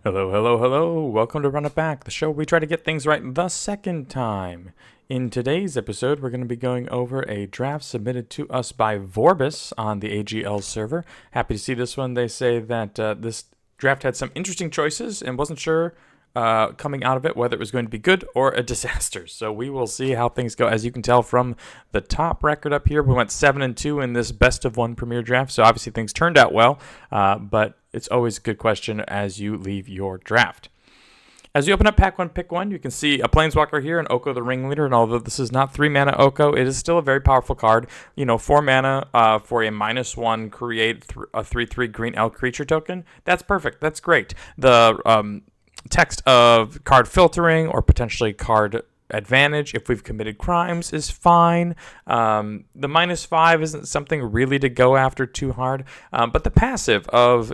Hello, hello, hello. Welcome to Run It Back, the show where we try to get things right the second time. In today's episode, we're going to be going over a draft submitted to us by Vorbis on the AGL server. Happy to see this one. They say that this draft had some interesting choices and wasn't sure coming out of it whether it was going to be good or a disaster. So we will see how things go. As you can tell from the top record up here, we went 7-2 in this best of one premier draft. So obviously things turned out well, but it's always a good question as you leave your draft. As you open up Pack 1, Pick 1, you can see a Planeswalker here and Oko the Ringleader. And although this is not 3 mana Oko, it is still a very powerful card. 4 mana for a -1, create a 3/3 green elk creature token. That's perfect. That's great. The text of card filtering or potentially card advantage if we've committed crimes is fine. The -5 isn't something really to go after too hard, but the passive of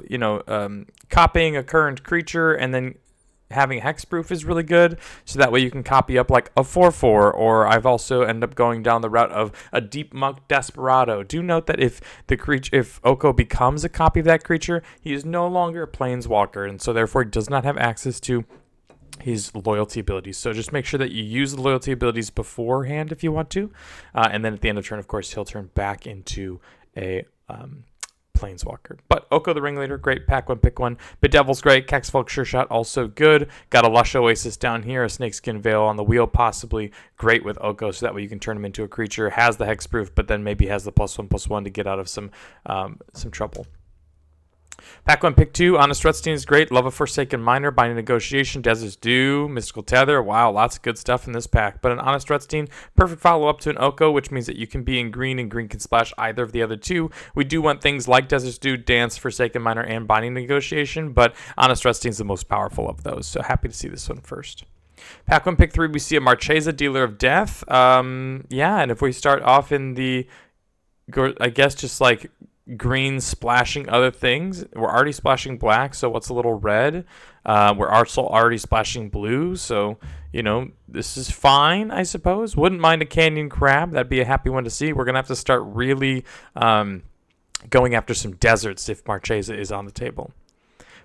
copying a current creature and then having hexproof is really good, so that way you can copy up like a 4/4, or I've also ended up going down the route of a Deep Monk Desperado. Do note that if Oko becomes a copy of that creature, he is no longer a planeswalker, and so therefore he does not have access to his loyalty abilities. So just make sure that you use the loyalty abilities beforehand if you want to, and then at the end of turn, of course, he'll turn back into a Planeswalker. But Oko the Ringleader, great. Pack 1, Pick 1. Bedevil's great. Kexfolk Sure Shot, also good. Got a Lush Oasis down here, a Snakeskin Veil on the wheel, possibly great with Oko, so that way you can turn him into a creature, has the hexproof, but then maybe has the +1/+1 to get out of some trouble. Pack 1, Pick 2. Honest Rutstein is great. Love a Forsaken Miner, Binding Negotiation, Desert's Due, Mystical Tether. Wow, lots of good stuff in this pack. But an Honest Rutstein, perfect follow-up to an Oko, which means that you can be in green and green can splash either of the other two. We do want things like Desert's Due, Dance, Forsaken Miner, and Binding Negotiation, but Honest Rutstein's the most powerful of those, so happy to see this one first. Pack 1, Pick 3, we see a Marchesa, Dealer of Death. And if we start off in the, I guess, just like green splashing other things, we're already splashing black, so what's a little red? We're also already splashing blue, so this is fine, I suppose. Wouldn't mind a Canyon Crab. That'd be a happy one to see. We're gonna have to start really going after some deserts if Marchesa is on the table.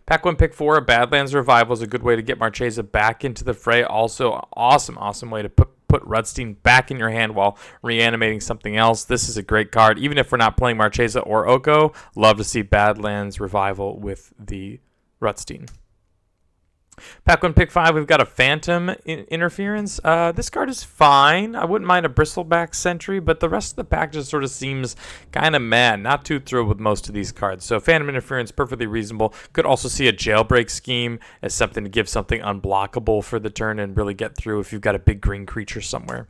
Pack 1, Pick 4, a Badlands Revival is a good way to get Marchesa back into the fray. Also, awesome way to put Rutstein back in your hand while reanimating something else. This is a great card. Even if we're not playing Marchesa or Oko, love to see Badlands Revival with the Rutstein. Pack 1, Pick 5, we've got a Phantom Interference. This card is fine. I wouldn't mind a Bristleback Sentry, but the rest of the pack just sort of seems kind of mad. Not too thrilled with most of these cards. So Phantom Interference, perfectly reasonable. Could also see a Jailbreak Scheme as something to give something unblockable for the turn and really get through if you've got a big green creature somewhere.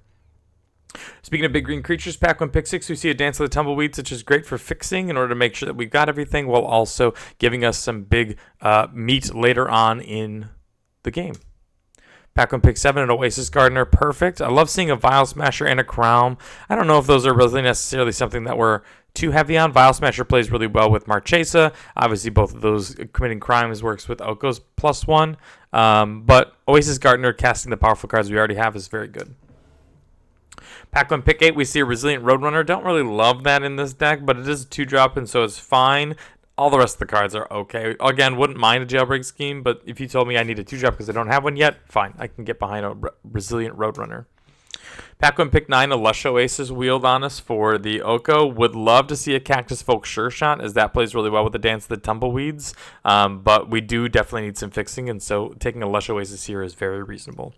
Speaking of big green creatures, Pack 1, Pick 6, we see a Dance of the Tumbleweeds, which is great for fixing in order to make sure that we've got everything, while also giving us some big meat later on in the game. Pack 1, Pick 7, an Oasis Gardener, perfect. I love seeing a Vial Smasher and a Crown. I don't know if those are really necessarily something that we're too heavy on. Vial Smasher plays really well with Marchesa. Obviously, both of those committing crimes works with Oko's +1. But Oasis Gardener, casting the powerful cards we already have, is very good. Pack 1, Pick 8, we see a Resilient Roadrunner. Don't really love that in this deck, but it is a 2-drop, and so it's fine. All the rest of the cards are okay. Again, wouldn't mind a Jailbreak Scheme, but if you told me I need a 2-drop because I don't have one yet, fine. I can get behind a Resilient Roadrunner. Pack 1, Pick 9, a Lush Oasis wheeled on us for the Oko. Would love to see a Cactus Folk Sure Shot, as that plays really well with the Dance of the Tumbleweeds. But we do definitely need some fixing, and so taking a Lush Oasis here is very reasonable.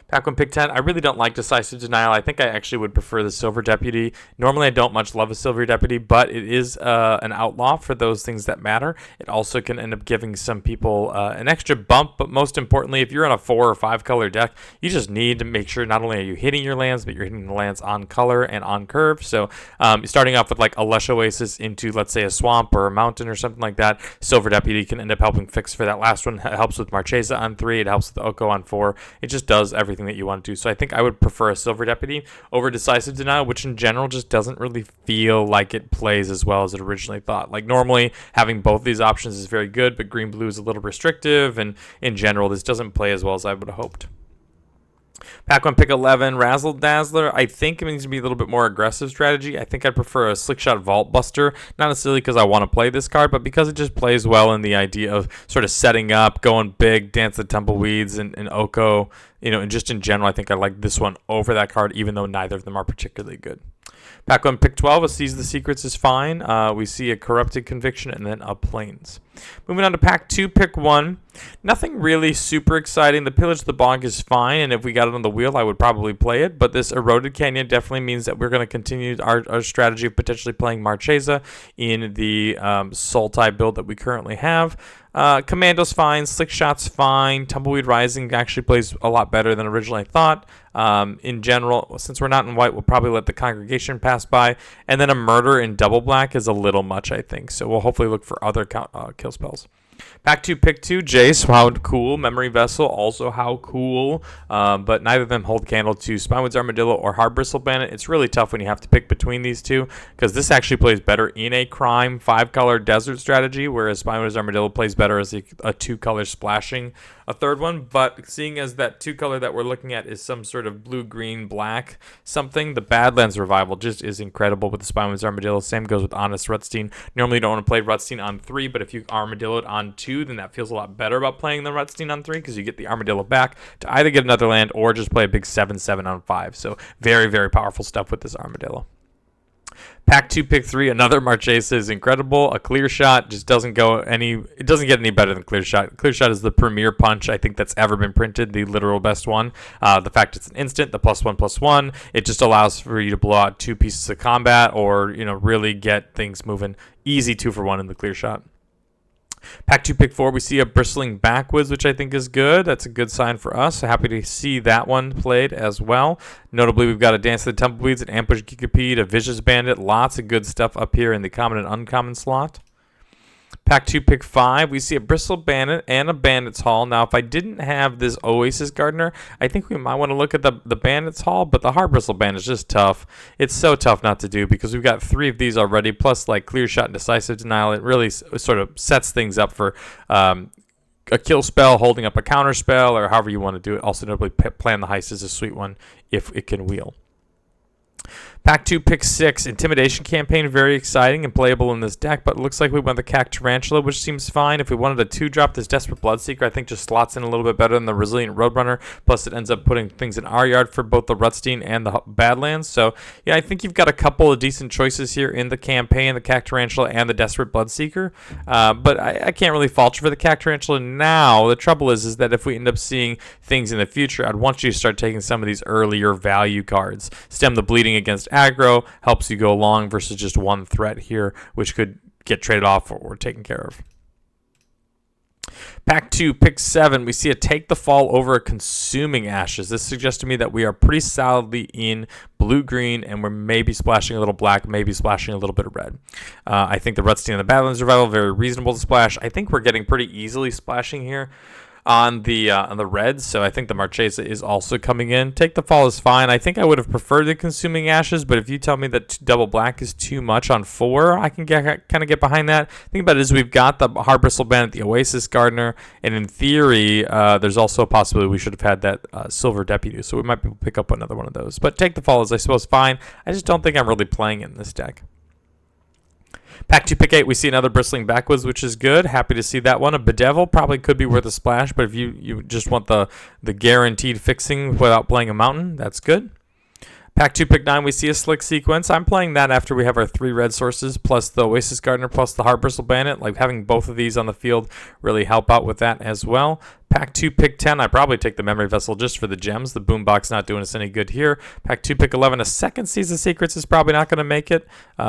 Pack 1, Pick 10. I really don't like Decisive Denial. I think I actually would prefer the Silver Deputy. Normally, I don't much love a Silver Deputy, but it is an outlaw for those things that matter. It also can end up giving some people an extra bump, but most importantly, if you're in a 4 or 5 color deck, you just need to make sure not only are you hitting your lands, but you're hitting the lands on color and on curve. So starting off with like a Lush Oasis into, let's say, a swamp or a mountain or something like that, Silver Deputy can end up helping fix for that last one. It helps with Marchesa on 3. It helps with Oko on 4. It just does everything that you want to do. So I think I would prefer a Silver Deputy over Decisive Denial, which in general just doesn't really feel like it plays as well as it originally thought. Like normally having both these options is very good, but green blue is a little restrictive, and in general this doesn't play as well as I would have hoped. Pack 1, pick 11, Razzle Dazzler. I think it needs to be a little bit more aggressive strategy. I think I'd prefer a Slickshot Vault Buster, not necessarily because I want to play this card, but because it just plays well in the idea of sort of setting up, going big, Dance the Tumbleweeds, and Oko. And just in general, I think I like this one over that card, even though neither of them are particularly good. Pack 1, pick 12, a Seize the Secrets is fine. We see a Corrupted Conviction and then a Plains. Moving on to Pack 2, pick 1. Nothing really super exciting. The Pillage the Bog is fine, and if we got it on the wheel, I would probably play it. But this Eroded Canyon definitely means that we're going to continue our strategy of potentially playing Marchesa in the Sultai build that we currently have. Commando's fine, Slickshot's fine, Tumbleweed Rising actually plays a lot better than originally thought. In general, since we're not in white, we'll probably let the Congregation pass by, and then a Murder in double black is a little much, I think, so we'll hopefully look for other kill spells. Pack 2, pick 2, Jace, how cool. Memory Vessel, also how cool. But neither of them hold candle to Spinewoods Armadillo or Hard Bristle Bandit. It's really tough when you have to pick between these two, because this actually plays better in a crime 5-color desert strategy, whereas Spinewoods Armadillo plays better as a 2-color splashing a third one. But seeing as that 2-color that we're looking at is some sort of blue, green, black something, the Badlands Revival just is incredible with the Spinewoods Armadillo. Same goes with Honest Rutstein. Normally you don't want to play Rutstein on 3, but if you Armadilloed on 2, then that feels a lot better about playing the Rutstein on 3, because you get the Armadillo back to either get another land or just play a big 7/7 on 5. So very, very powerful stuff with this Armadillo. Pack 2, pick 3, another Marchesa is incredible. A Clear Shot just doesn't get any better than Clear Shot. Clear Shot is the premier punch I think that's ever been printed, the literal best one. The fact it's an instant, the +1/+1, it just allows for you to blow out 2 pieces of combat or really get things moving. Easy 2-for-1 in the Clear Shot. Pack 2, pick 4, we see a Bristling Backwoods, which I think is good. That's a good sign for us. Happy to see that one played as well. Notably, we've got a Dance of the Tumbleweeds, an Ambush Gigapede, a Vicious Bandit. Lots of good stuff up here in the common and uncommon slot. Pack 2, pick 5, we see a Bristle Bandit and a Bandit's Hall. Now, if I didn't have this Oasis Gardener, I think we might want to look at the Bandit's Hall, but the Hard Bristle Bandit is just tough. It's so tough not to do because we've got 3 of these already, plus like Clear Shot and Decisive Denial. It really sort of sets things up for a kill spell, holding up a counter spell, or however you want to do it. Also, notably, Plan the Heist is a sweet one if it can wheel. Pack 2, pick 6, Intimidation Campaign, very exciting and playable in this deck, but it looks like we went the Cack Tarantula, which seems fine. If we wanted a 2-drop, this Desperate Bloodseeker, I think just slots in a little bit better than the Resilient Roadrunner, plus it ends up putting things in our yard for both the Rutstein and the Badlands. So, yeah, I think you've got a couple of decent choices here in the campaign, the Cack Tarantula and the Desperate Bloodseeker, but I can't really fault you for the Cack Tarantula now. The trouble is that if we end up seeing things in the future, I'd want you to start taking some of these earlier value cards. Stem the Bleeding against aggro helps you go long versus just one threat here, which could get traded off or taken care of. Pack 2, pick 7, we see a Take the Fall over a Consuming Ashes. This suggests to me that we are pretty solidly in blue-green, and we're maybe splashing a little black, maybe splashing a little bit of red. I think the Rutstein and the Badlands Revival, very reasonable to splash. I think we're getting pretty easily splashing here on the reds, so I think the Marchesa is also coming in. Take the Fall is fine. I think I would have preferred the Consuming Ashes, but if you tell me that double black is too much on 4, I can kind of get behind that. The thing about it is we've got the Hard Bristle Bandit, the Oasis Gardener, and in theory, there's also a possibility we should have had that Silver Deputy, so we might be able to pick up another one of those. But Take the Fall is, I suppose, fine. I just don't think I'm really playing it in this deck. Pack 2, pick 8, we see another Bristling Backwoods, which is good. Happy to see that one. A Bedevil probably could be worth a splash, but if you just want the guaranteed fixing without playing a mountain, that's good. Pack 2, pick 9, we see a Slick Sequence. I'm playing that after we have our 3 red sources, plus the Oasis Gardener, plus the Hard Bristle Bandit. Like, having both of these on the field really help out with that as well. Pack 2, pick 10, I probably take the Memory Vessel just for the gems. The Boombox not doing us any good here. Pack 2, pick 11, a second Seize the Secrets is probably not going to make it.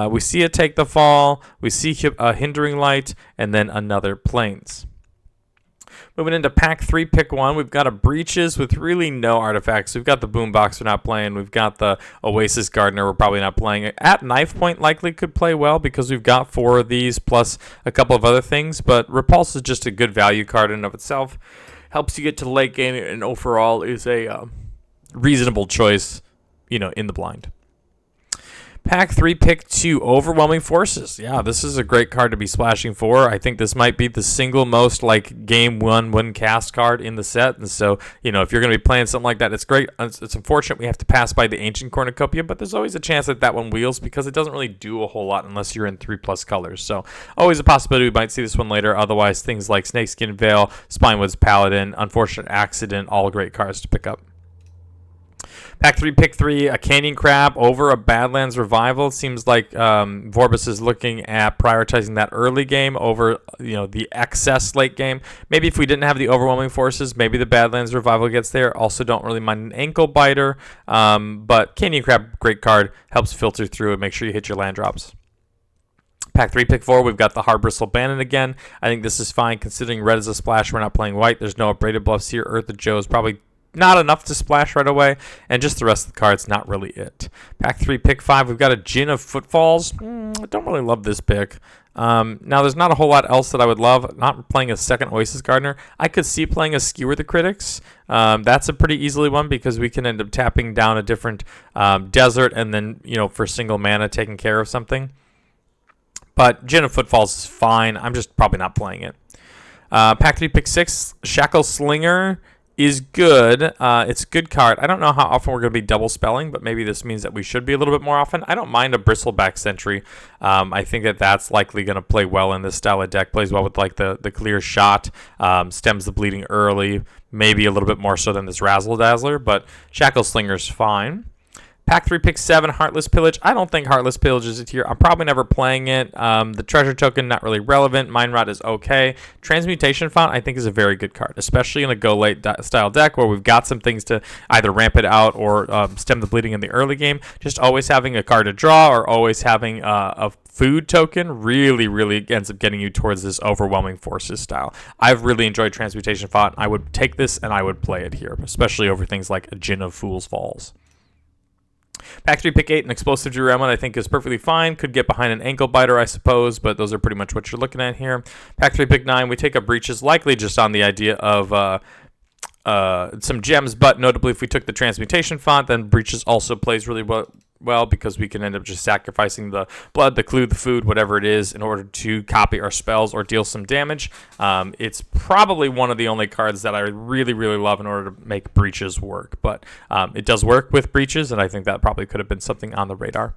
We see a Take the Fall, we see a Hindering Light, and then another Plains. Moving into Pack 3, pick 1, we've got a Breaches with really no artifacts. We've got the Boombox we're not playing. We've got the Oasis Gardener we're probably not playing. At Knife Point likely could play well because we've got 4 of these plus a couple of other things, but Repulse is just a good value card in and of itself. Helps you get to late game, and overall is a reasonable choice, in the blind. Pack 3, pick 2, Overwhelming Forces. Yeah, this is a great card to be splashing for. I think this might be the single most like game 1 win cast card in the set. And so, if you're going to be playing something like that, it's great. It's unfortunate we have to pass by the Ancient Cornucopia, but there's always a chance that one wheels because it doesn't really do a whole lot unless you're in 3+ colors. So always a possibility we might see this one later. Otherwise, things like Snakeskin Veil, Spinewoods Paladin, Unfortunate Accident, all great cards to pick up. Pack 3, pick 3, a Canyon Crab over a Badlands Revival. Seems like Vorbis is looking at prioritizing that early game over the excess late game. Maybe if we didn't have the Overwhelming Forces, maybe the Badlands Revival gets there. Also don't really mind an Ankle Biter, but Canyon Crab, great card, helps filter through and make sure you hit your land drops. Pack 3, pick 4, we've got the Hard Bristle Bandit again. I think this is fine considering red is a splash. We're not playing white. There's no Abraded Bluffs here. Earth of Joe is probably not enough to splash right away, and just the rest of the cards, not really it. Pack 3, pick 5, we've got a Djinn of Footfalls. I don't really love this pick. Now, there's not a whole lot else that I would love. Not playing a second Oasis Gardener. I could see playing a Skewer the Critics. That's a pretty easily one because we can end up tapping down a different desert and then, for single mana taking care of something. But Djinn of Footfalls is fine. I'm just probably not playing it. Pack 3, pick 6, Shackle Slinger is good. It's a good card. I don't know how often we're going to be double spelling, but maybe this means that we should be a little bit more often. I don't mind a Bristleback Sentry. I think that's likely going to play well in this style of deck. Plays well with like the clear shot, stems the bleeding early, maybe a little bit more so than this Razzle Dazzler, but Shackle Slinger's fine. Pack 3, pick 7, Heartless Pillage. I don't think Heartless Pillage is here. I'm probably never playing it. The Treasure Token, not really relevant. Mind Rot is okay. Transmutation Font, I think, is a very good card, especially in a go late style deck where we've got some things to either ramp it out or stem the bleeding in the early game. Just always having a card to draw or always having a food token really ends up getting you towards this Overwhelming Forces style. I've really enjoyed Transmutation Font. I would take this and I would play it here, especially over things like a Djinn of Fool's Falls. Pack 3, pick 8, an Explosive Derailment I think is perfectly fine. Could get behind an Ankle Biter, I suppose, but those are pretty much what you're looking at here. Pack 3, pick 9, we take up Breaches, likely just on the idea of some gems, but notably if we took the Transmutation Font, then Breaches also plays really well because we can end up just sacrificing the blood, the clue, the food, whatever it is, in order to copy our spells or deal some damage. It's probably one of the only cards that I really love in order to make Breaches work, but it does work with Breaches, and I think that probably could have been something on the radar.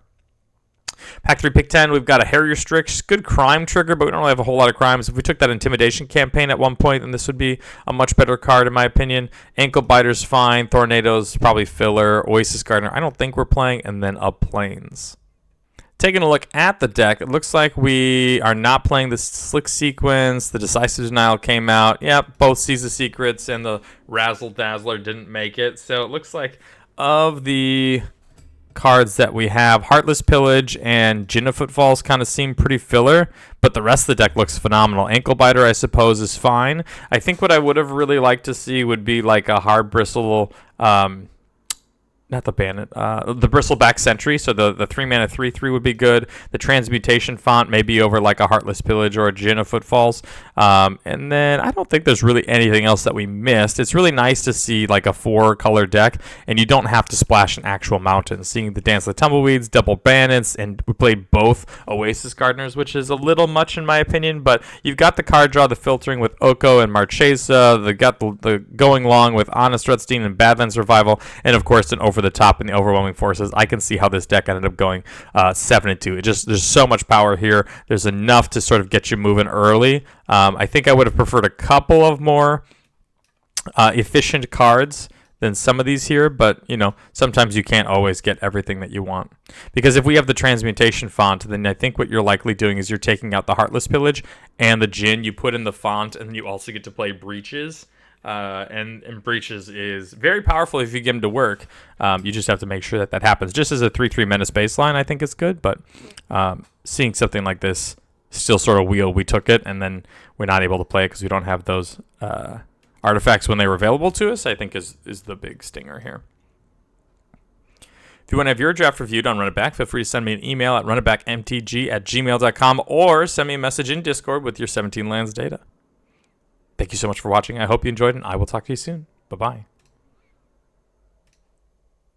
Pack 3, pick 10, we've got a Harrier Strix. Good crime trigger, but we don't really have a whole lot of crimes. If we took that Intimidation campaign at one point, then this would be a much better card in my opinion. Ankle Biter's fine. Tornado's probably filler. Oasis Gardener, I don't think we're playing. And then Up Plains. Taking a look at the deck, it looks like we are not playing the Slick Sequence. The Decisive Denial came out. Yep, both Seize the Secrets and the Razzle Dazzler didn't make it. So it looks like of the cards that we have, Heartless Pillage and Djinn of Footfalls kind of seem pretty filler, but the rest of the deck looks phenomenal. Ankle Biter, I suppose, is fine. I think what I would have really liked to see would be like a Hard Bristle, not the Bandit, the Bristleback Sentry, so the 3-mana 3/3 would be good. The Transmutation Font maybe over like a Heartless Pillage or a Djinn of Footfalls. And then I don't think there's really anything else that we missed. It's really nice to see like a 4-color deck, and you don't have to splash an actual mountain. Seeing the Dance of the Tumbleweeds, double Bandits, and we played both Oasis Gardeners, which is a little much in my opinion, but you've got the card draw, the filtering with Oko and Marchesa, the going long with Honest Rutstein and Badlands Revival, and of course an over the top in the Overwhelming Forces. I can see how this deck ended up going 7-2. There's so much power here. There's enough to sort of get you moving early. I think I would have preferred a couple of more efficient cards than some of these here, but sometimes you can't always get everything that you want. Because if we have the Transmutation Font, then I think what you're likely doing is you're taking out the Heartless Pillage and the Djinn, you put in the font, and you also get to play Breaches. And Breaches is very powerful if you get him to work. You just have to make sure that happens. Just as a 3/3 Menace baseline, I think it's good, but seeing something like this still sort of wheel, we took it, and then we're not able to play it because we don't have those artifacts when they were available to us, I think is the big stinger here. If you want to have your draft reviewed on Run It Back, feel free to send me an email at runitbackmtg@gmail.com or send me a message in Discord with your 17 lands data. Thank you so much for watching. I hope you enjoyed, and I will talk to you soon. Bye-bye.